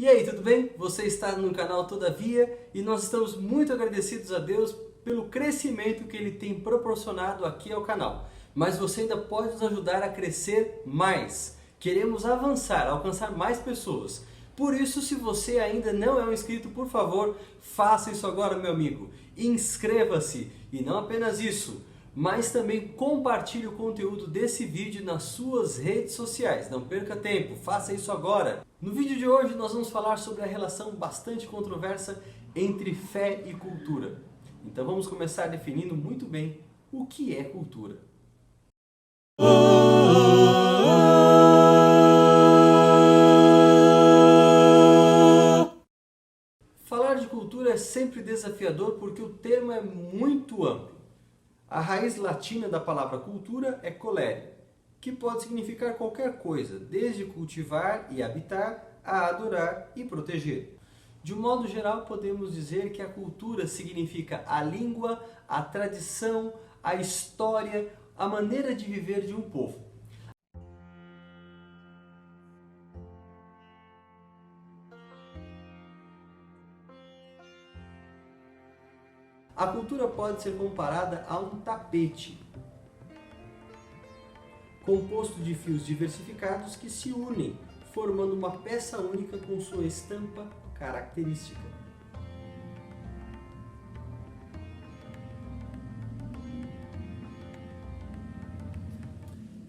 E aí, tudo bem? Você está no canal Todavia e nós estamos muito agradecidos a Deus pelo crescimento que Ele tem proporcionado aqui ao canal. Mas você ainda pode nos ajudar a crescer mais. Queremos avançar, alcançar mais pessoas. Por isso, se você ainda não é um inscrito, por favor, faça isso agora, meu amigo. Inscreva-se. E não apenas isso, mas também compartilhe o conteúdo desse vídeo nas suas redes sociais. Não perca tempo, faça isso agora. No vídeo de hoje nós vamos falar sobre a relação bastante controversa entre fé e cultura. Então vamos começar definindo muito bem o que é cultura. Falar de cultura é sempre desafiador porque o termo é muito amplo. A raiz latina da palavra cultura é colere, que pode significar qualquer coisa, desde cultivar e habitar, a adorar e proteger. De um modo geral, podemos dizer que a cultura significa a língua, a tradição, a história, a maneira de viver de um povo. A cultura pode ser comparada a um tapete, composto de fios diversificados que se unem, formando uma peça única com sua estampa característica.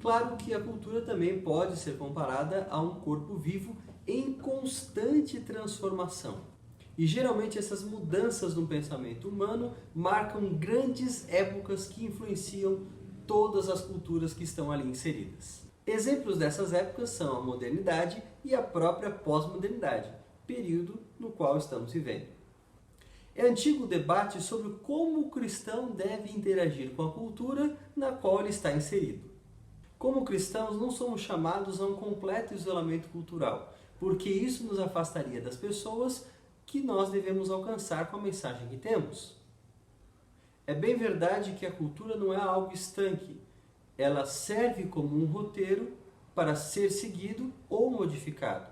Claro que a cultura também pode ser comparada a um corpo vivo em constante transformação. E geralmente essas mudanças no pensamento humano marcam grandes épocas que influenciam todas as culturas que estão ali inseridas. Exemplos dessas épocas são a modernidade e a própria pós-modernidade, período no qual estamos vivendo. É antigo o debate sobre como o cristão deve interagir com a cultura na qual ele está inserido. Como cristãos, não somos chamados a um completo isolamento cultural, porque isso nos afastaria das pessoas que nós devemos alcançar com a mensagem que temos. É bem verdade que a cultura não é algo estanque. Ela serve como um roteiro para ser seguido ou modificado.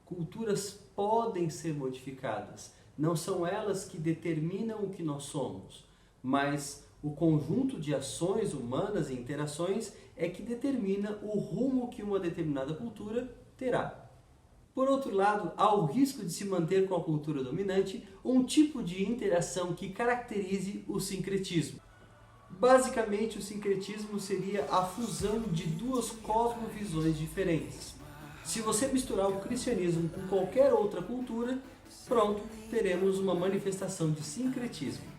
Culturas podem ser modificadas. Não são elas que determinam o que nós somos, mas o conjunto de ações humanas e interações é que determina o rumo que uma determinada cultura terá. Por outro lado, há o risco de se manter com a cultura dominante um tipo de interação que caracterize o sincretismo. Basicamente, o sincretismo seria a fusão de duas cosmovisões diferentes. Se você misturar o cristianismo com qualquer outra cultura, pronto, teremos uma manifestação de sincretismo.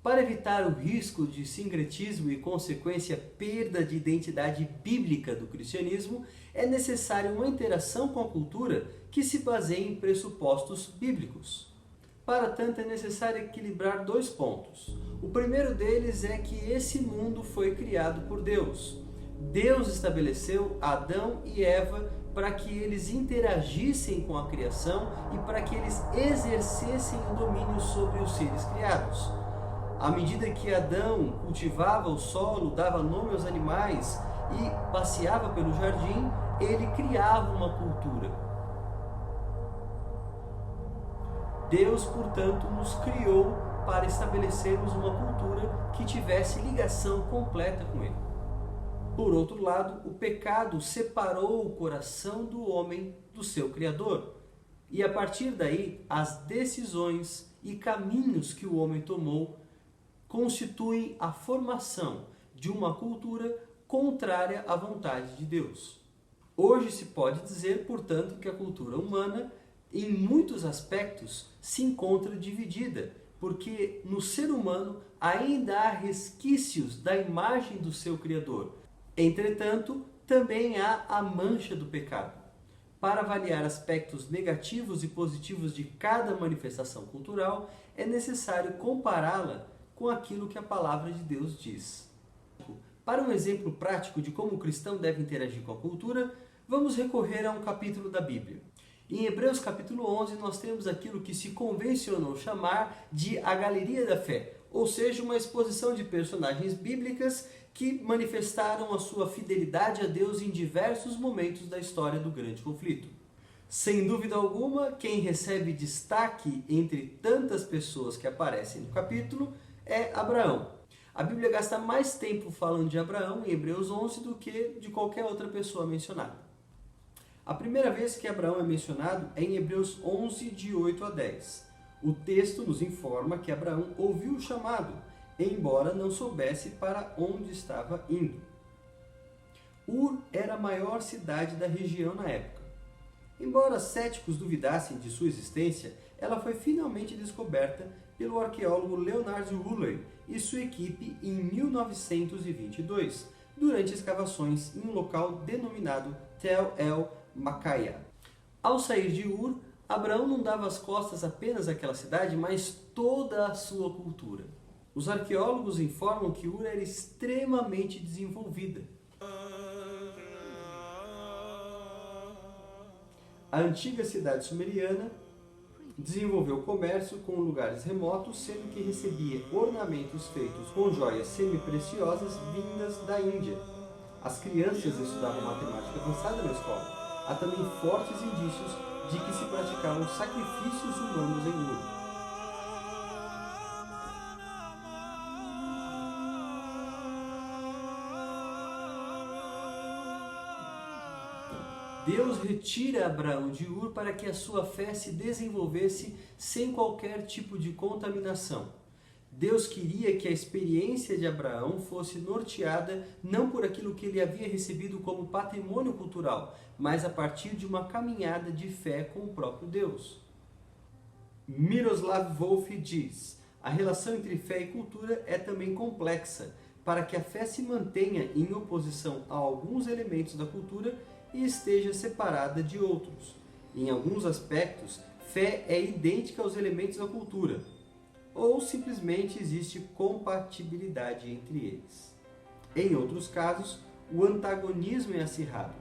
Para evitar o risco de sincretismo e consequência perda de identidade bíblica do cristianismo, é necessária uma interação com a cultura que se baseie em pressupostos bíblicos. Para tanto, é necessário equilibrar dois pontos. O primeiro deles é que esse mundo foi criado por Deus. Deus estabeleceu Adão e Eva para que eles interagissem com a criação e para que eles exercessem o domínio sobre os seres criados. À medida que Adão cultivava o solo, dava nome aos animais e passeava pelo jardim, ele criava uma cultura. Deus, portanto, nos criou para estabelecermos uma cultura que tivesse ligação completa com Ele. Por outro lado, o pecado separou o coração do homem do seu Criador. E a partir daí, as decisões e caminhos que o homem tomou constituem a formação de uma cultura contrária à vontade de Deus. Hoje se pode dizer, portanto, que a cultura humana, em muitos aspectos, se encontra dividida, porque no ser humano ainda há resquícios da imagem do seu Criador. Entretanto, também há a mancha do pecado. Para avaliar aspectos negativos e positivos de cada manifestação cultural, é necessário compará-la com aquilo que a palavra de Deus diz. Para um exemplo prático de como o cristão deve interagir com a cultura, vamos recorrer a um capítulo da Bíblia. Em Hebreus capítulo 11, nós temos aquilo que se convencionou chamar de a galeria da fé, ou seja, uma exposição de personagens bíblicas que manifestaram a sua fidelidade a Deus em diversos momentos da história do grande conflito. Sem dúvida alguma, quem recebe destaque entre tantas pessoas que aparecem no capítulo é Abraão. A Bíblia gasta mais tempo falando de Abraão em Hebreus 11 do que de qualquer outra pessoa mencionada. A primeira vez que Abraão é mencionado é em Hebreus 11, de 8 a 10. O texto nos informa que Abraão ouviu o chamado, embora não soubesse para onde estava indo. Ur era a maior cidade da região na época. Embora céticos duvidassem de sua existência, ela foi finalmente descoberta pelo arqueólogo Leonard Woolley e sua equipe em 1922, durante escavações em um local denominado Tel El Makaya. Ao sair de Ur, Abraão não dava as costas apenas àquela cidade, mas toda a sua cultura. Os arqueólogos informam que Ur era extremamente desenvolvida. A antiga cidade sumeriana desenvolveu comércio com lugares remotos, sendo que recebia ornamentos feitos com joias semi-preciosas vindas da Índia. As crianças estudavam matemática avançada na escola. Há também fortes indícios de que se praticavam sacrifícios humanos em Ur. Deus retira Abraão de Ur para que a sua fé se desenvolvesse sem qualquer tipo de contaminação. Deus queria que a experiência de Abraão fosse norteada não por aquilo que ele havia recebido como patrimônio cultural, mas a partir de uma caminhada de fé com o próprio Deus. Miroslav Volf diz: a relação entre fé e cultura é também complexa, para que a fé se mantenha em oposição a alguns elementos da cultura e esteja separada de outros. Em alguns aspectos, fé é idêntica aos elementos da cultura, ou simplesmente existe compatibilidade entre eles. Em outros casos, o antagonismo é acirrado.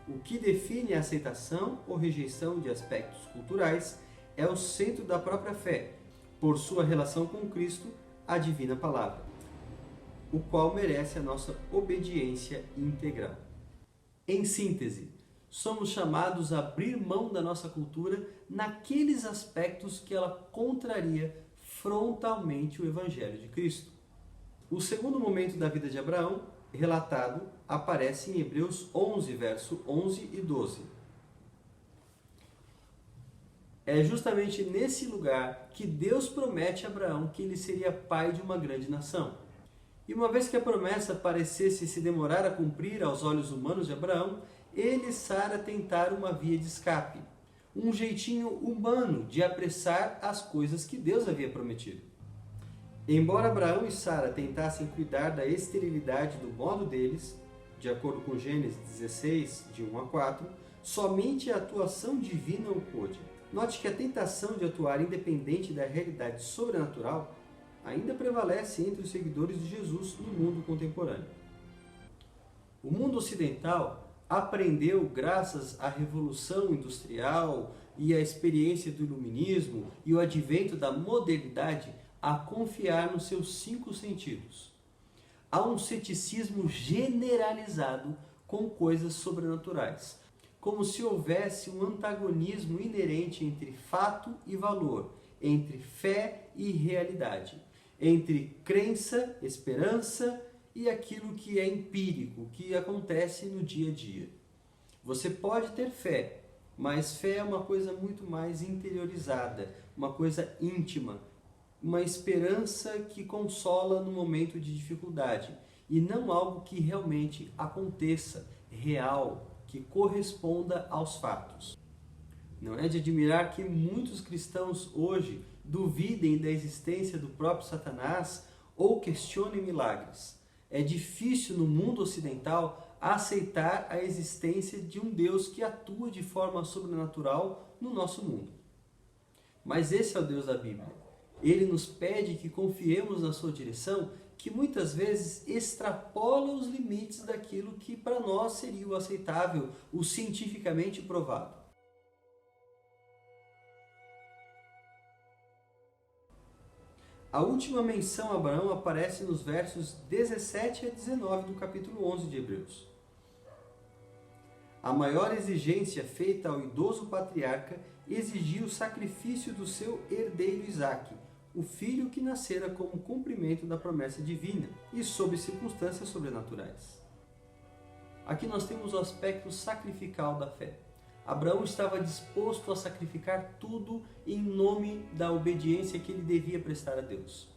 O que define a aceitação ou rejeição de aspectos culturais é o centro da própria fé, por sua relação com Cristo, a divina palavra, o qual merece a nossa obediência integral. Em síntese, somos chamados a abrir mão da nossa cultura naqueles aspectos que ela contraria frontalmente o Evangelho de Cristo. O segundo momento da vida de Abraão, relatado, aparece em Hebreus 11, verso 11 e 12. É justamente nesse lugar que Deus promete a Abraão que ele seria pai de uma grande nação. E uma vez que a promessa parecesse se demorar a cumprir aos olhos humanos de Abraão, ele e Sara tentaram uma via de escape, um jeitinho humano de apressar as coisas que Deus havia prometido. Embora Abraão e Sara tentassem cuidar da esterilidade do modo deles, de acordo com Gênesis 16, de 1 a 4, somente a atuação divina o pôde. Note que a tentação de atuar independente da realidade sobrenatural ainda prevalece entre os seguidores de Jesus no mundo contemporâneo. O mundo ocidental aprendeu, graças à Revolução Industrial e à experiência do Iluminismo e o advento da modernidade, a confiar nos seus 5 sentidos. Há um ceticismo generalizado com coisas sobrenaturais, como se houvesse um antagonismo inerente entre fato e valor, entre fé e realidade, entre crença, esperança e aquilo que é empírico, que acontece no dia a dia. Você pode ter fé, mas fé é uma coisa muito mais interiorizada, uma coisa íntima, uma esperança que consola no momento de dificuldade, e não algo que realmente aconteça, real, que corresponda aos fatos. Não é de admirar que muitos cristãos hoje duvidem da existência do próprio Satanás ou questionem milagres. É difícil no mundo ocidental aceitar a existência de um Deus que atua de forma sobrenatural no nosso mundo. Mas esse é o Deus da Bíblia. Ele nos pede que confiemos na sua direção, que muitas vezes extrapola os limites daquilo que para nós seria o aceitável, o cientificamente provado. A última menção a Abraão aparece nos versos 17 a 19 do capítulo 11 de Hebreus. A maior exigência feita ao idoso patriarca exigia o sacrifício do seu herdeiro Isaque, o filho que nascera como cumprimento da promessa divina e sob circunstâncias sobrenaturais. Aqui nós temos o aspecto sacrificial da fé. Abraão estava disposto a sacrificar tudo em nome da obediência que ele devia prestar a Deus.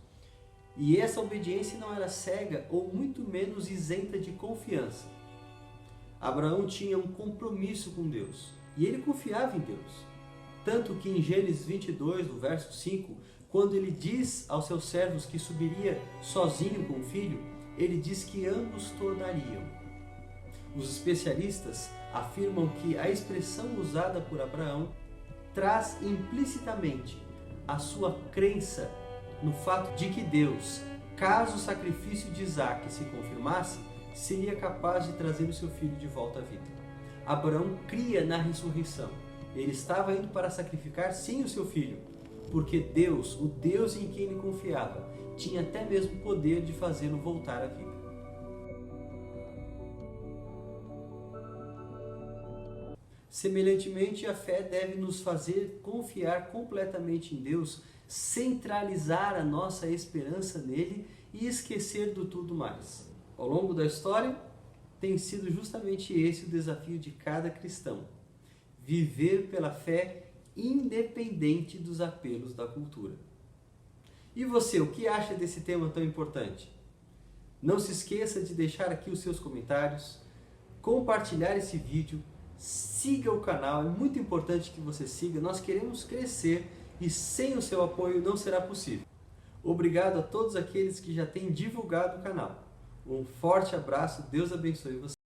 E essa obediência não era cega ou muito menos isenta de confiança. Abraão tinha um compromisso com Deus e ele confiava em Deus. Tanto que em Gênesis 22, no verso 5, quando ele diz aos seus servos que subiria sozinho com o filho, ele diz que ambos tornariam. Os especialistas afirmam que a expressão usada por Abraão traz implicitamente a sua crença no fato de que Deus, caso o sacrifício de Isaque se confirmasse, seria capaz de trazer o seu filho de volta à vida. Abraão cria na ressurreição. Ele estava indo para sacrificar sim o seu filho, porque Deus, o Deus em quem ele confiava, tinha até mesmo o poder de fazê-lo voltar à vida. Semelhantemente, a fé deve nos fazer confiar completamente em Deus, centralizar a nossa esperança nele e esquecer do tudo mais. Ao longo da história, tem sido justamente esse o desafio de cada cristão: viver pela fé independente dos apelos da cultura. E você, o que acha desse tema tão importante? Não se esqueça de deixar aqui os seus comentários, compartilhar esse vídeo, siga o canal, é muito importante que você siga, nós queremos crescer e sem o seu apoio não será possível. Obrigado a todos aqueles que já têm divulgado o canal. Um forte abraço, Deus abençoe você.